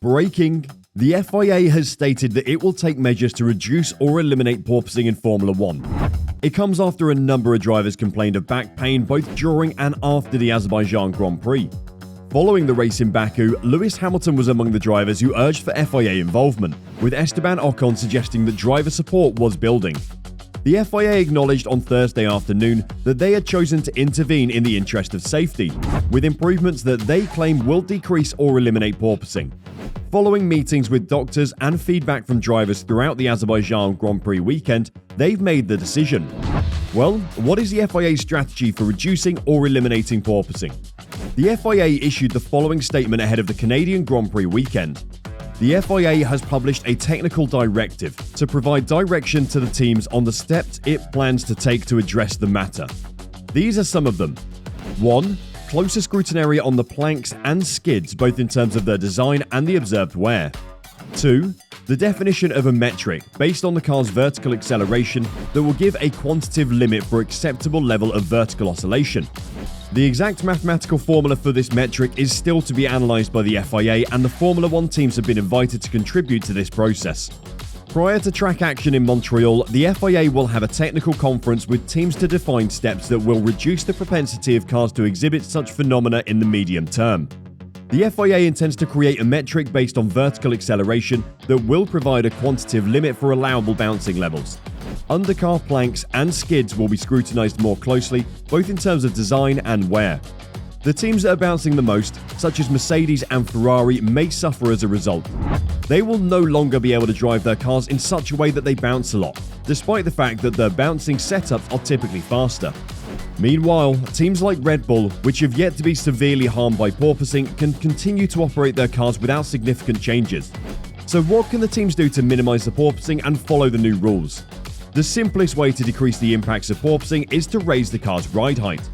Breaking. The FIA has stated that it will take measures to reduce or eliminate porpoising in Formula 1. It comes after a number of drivers complained of back pain both during and after the Azerbaijan Grand Prix. Following the race in Baku, Lewis Hamilton was among the drivers who urged for FIA involvement, with Esteban Ocon suggesting that driver support was building. The FIA acknowledged on Thursday afternoon that they had chosen to intervene in the interest of safety, with improvements that they claim will decrease or eliminate porpoising. Following meetings with doctors and feedback from drivers throughout the Azerbaijan Grand Prix weekend, they've made the decision. Well, what is the FIA's strategy for reducing or eliminating porpoising? The FIA issued the following statement ahead of the Canadian Grand Prix weekend. The FIA has published a technical directive to provide direction to the teams on the steps it plans to take to address the matter. These are some of them. 1. Closer scrutiny on the planks and skids, both in terms of their design and the observed wear. 2. The definition of a metric based on the car's vertical acceleration that will give a quantitative limit for acceptable level of vertical oscillation. The exact mathematical formula for this metric is still to be analysed by the FIA, and the Formula 1 teams have been invited to contribute to this process. Prior to track action in Montreal, the FIA will have a technical conference with teams to define steps that will reduce the propensity of cars to exhibit such phenomena in the medium term. The FIA intends to create a metric based on vertical acceleration that will provide a quantitative limit for allowable bouncing levels. Undercar planks and skids will be scrutinised more closely, both in terms of design and wear. The teams that are bouncing the most, such as Mercedes and Ferrari, may suffer as a result. They will no longer be able to drive their cars in such a way that they bounce a lot, despite the fact that their bouncing setups are typically faster. Meanwhile, teams like Red Bull, which have yet to be severely harmed by porpoising, can continue to operate their cars without significant changes. So what can the teams do to minimise the porpoising and follow the new rules? The simplest way to decrease the impacts of porpoising is to raise the car's ride height.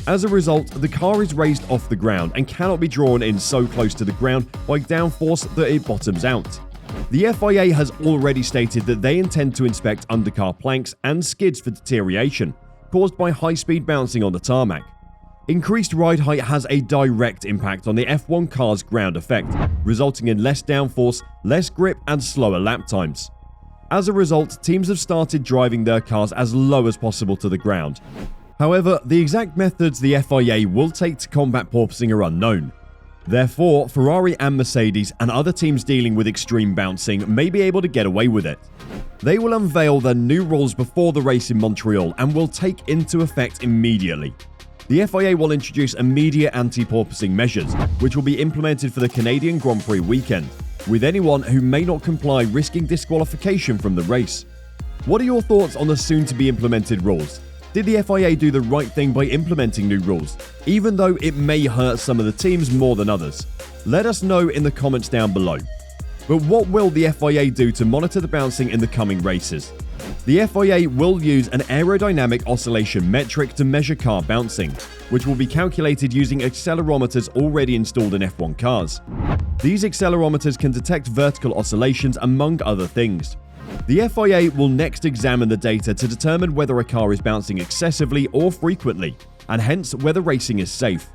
As a result, the car is raised off the ground and cannot be drawn in so close to the ground by downforce that it bottoms out. The FIA has already stated that they intend to inspect undercar planks and skids for deterioration caused by high-speed bouncing on the tarmac. Increased ride height has a direct impact on the F1 car's ground effect, resulting in less downforce, less grip, and slower lap times. As a result, teams have started driving their cars as low as possible to the ground. However, the exact methods the FIA will take to combat porpoising are unknown. Therefore, Ferrari and Mercedes and other teams dealing with extreme bouncing may be able to get away with it. They will unveil their new rules before the race in Montreal and will take into effect immediately. The FIA will introduce immediate anti-porpoising measures, which will be implemented for the Canadian Grand Prix weekend, with anyone who may not comply risking disqualification from the race. What are your thoughts on the soon-to-be implemented rules? Did the FIA do the right thing by implementing new rules, even though it may hurt some of the teams more than others? Let us know in the comments down below. But what will the FIA do to monitor the bouncing in the coming races? The FIA will use an aerodynamic oscillation metric to measure car bouncing, which will be calculated using accelerometers already installed in F1 cars. These accelerometers can detect vertical oscillations among other things. The FIA will next examine the data to determine whether a car is bouncing excessively or frequently, and hence whether racing is safe.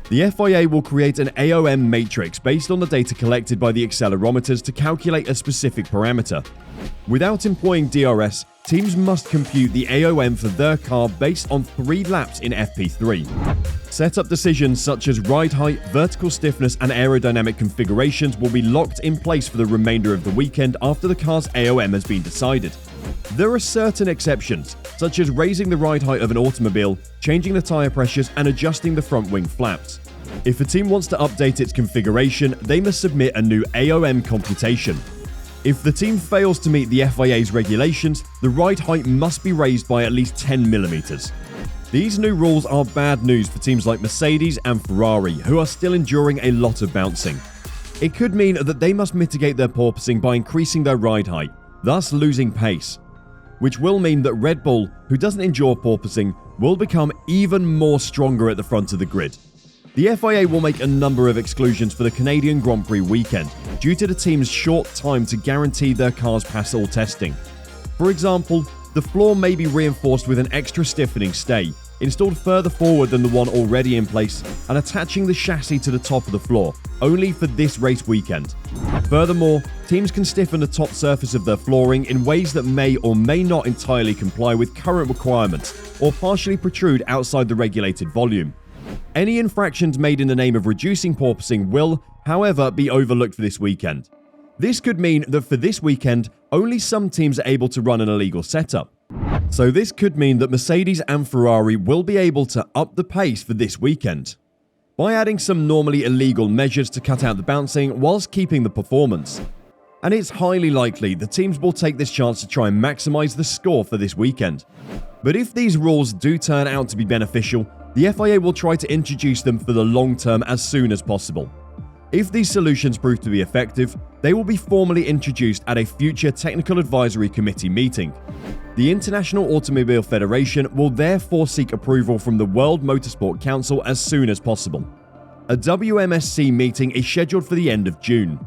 The FIA will create an AOM matrix based on the data collected by the accelerometers to calculate a specific parameter. Without employing DRS, teams must compute the AOM for their car based on 3 laps in FP3. Setup decisions such as ride height, vertical stiffness, and aerodynamic configurations will be locked in place for the remainder of the weekend after the car's AOM has been decided. There are certain exceptions, such as raising the ride height of an automobile, changing the tyre pressures, and adjusting the front wing flaps. If a team wants to update its configuration, they must submit a new AOM computation. If the team fails to meet the FIA's regulations, the ride height must be raised by at least 10mm. These new rules are bad news for teams like Mercedes and Ferrari, who are still enduring a lot of bouncing. It could mean that they must mitigate their porpoising by increasing their ride height, thus losing pace, which will mean that Red Bull, who doesn't endure porpoising, will become even more stronger at the front of the grid. The FIA will make a number of exclusions for the Canadian Grand Prix weekend due to the team's short time to guarantee their cars pass all testing. For example, the floor may be reinforced with an extra stiffening stay, installed further forward than the one already in place and attaching the chassis to the top of the floor, only for this race weekend. Furthermore, teams can stiffen the top surface of their flooring in ways that may or may not entirely comply with current requirements or partially protrude outside the regulated volume. Any infractions made in the name of reducing porpoising will, however, be overlooked for this weekend. This could mean that for this weekend, only some teams are able to run an illegal setup. So this could mean that Mercedes and Ferrari will be able to up the pace for this weekend by adding some normally illegal measures to cut out the bouncing whilst keeping the performance. And it's highly likely the teams will take this chance to try and maximize the score for this weekend. But if these rules do turn out to be beneficial, the FIA will try to introduce them for the long term as soon as possible. If these solutions prove to be effective, they will be formally introduced at a future Technical Advisory Committee meeting. The International Automobile Federation will therefore seek approval from the World Motorsport Council as soon as possible. A WMSC meeting is scheduled for the end of June.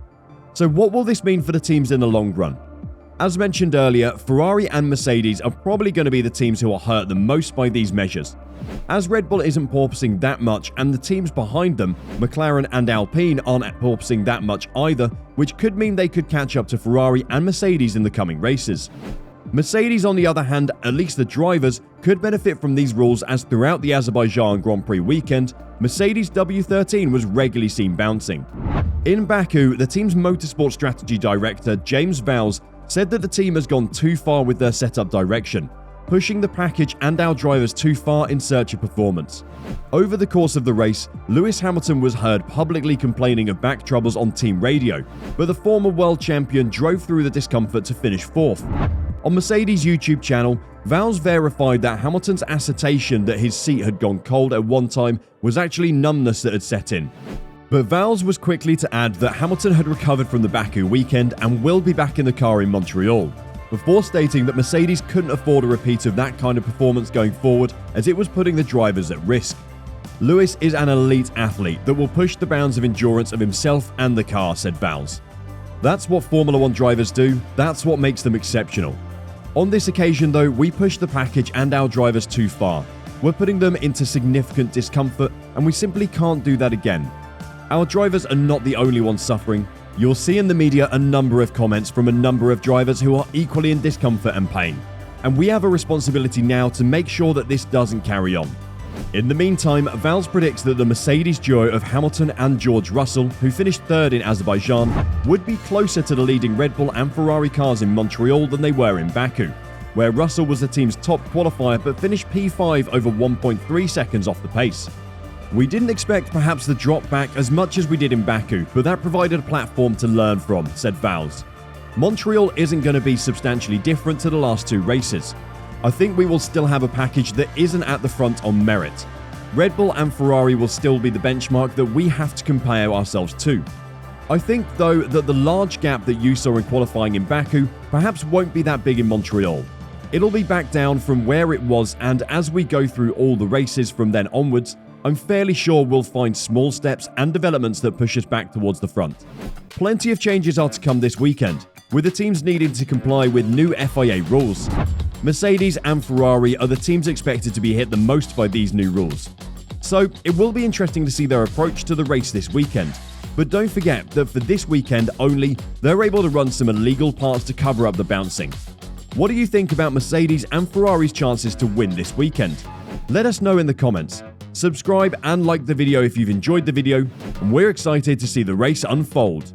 So what will this mean for the teams in the long run? As mentioned earlier, Ferrari and Mercedes are probably going to be the teams who are hurt the most by these measures. As Red Bull isn't porpoising that much and the teams behind them, McLaren and Alpine, aren't porpoising that much either, which could mean they could catch up to Ferrari and Mercedes in the coming races. Mercedes, on the other hand, at least the drivers, could benefit from these rules as throughout the Azerbaijan Grand Prix weekend, Mercedes W13 was regularly seen bouncing. In Baku, the team's motorsport strategy director, James Vowles, said that the team has gone too far with their setup direction, pushing the package and our drivers too far in search of performance. Over the course of the race, Lewis Hamilton was heard publicly complaining of back troubles on team radio, but the former world champion drove through the discomfort to finish fourth. On Mercedes' YouTube channel, Vowles verified that Hamilton's assertion that his seat had gone cold at one time was actually numbness that had set in. But Vowles was quickly to add that Hamilton had recovered from the Baku weekend and will be back in the car in Montreal, before stating that Mercedes couldn't afford a repeat of that kind of performance going forward as it was putting the drivers at risk. Lewis is an elite athlete that will push the bounds of endurance of himself and the car, said Vowles. That's what Formula One drivers do, that's what makes them exceptional. On this occasion though, we pushed the package and our drivers too far. We're putting them into significant discomfort and we simply can't do that again. Our drivers are not the only ones suffering. You'll see in the media a number of comments from a number of drivers who are equally in discomfort and pain. And we have a responsibility now to make sure that this doesn't carry on. In the meantime, Vowles predicts that the Mercedes duo of Hamilton and George Russell, who finished third in Azerbaijan, would be closer to the leading Red Bull and Ferrari cars in Montreal than they were in Baku, where Russell was the team's top qualifier but finished P5 over 1.3 seconds off the pace. We didn't expect perhaps the drop back as much as we did in Baku, but that provided a platform to learn from, said Vowles. Montreal isn't going to be substantially different to the last two races. I think we will still have a package that isn't at the front on merit. Red Bull and Ferrari will still be the benchmark that we have to compare ourselves to. I think, though, that the large gap that you saw in qualifying in Baku perhaps won't be that big in Montreal. It'll be back down from where it was, and as we go through all the races from then onwards, I'm fairly sure we'll find small steps and developments that push us back towards the front. Plenty of changes are to come this weekend, with the teams needing to comply with new FIA rules. Mercedes and Ferrari are the teams expected to be hit the most by these new rules. So it will be interesting to see their approach to the race this weekend. But don't forget that for this weekend only, they're able to run some illegal parts to cover up the bouncing. What do you think about Mercedes and Ferrari's chances to win this weekend? Let us know in the comments. Subscribe and like the video if you've enjoyed the video, and we're excited to see the race unfold.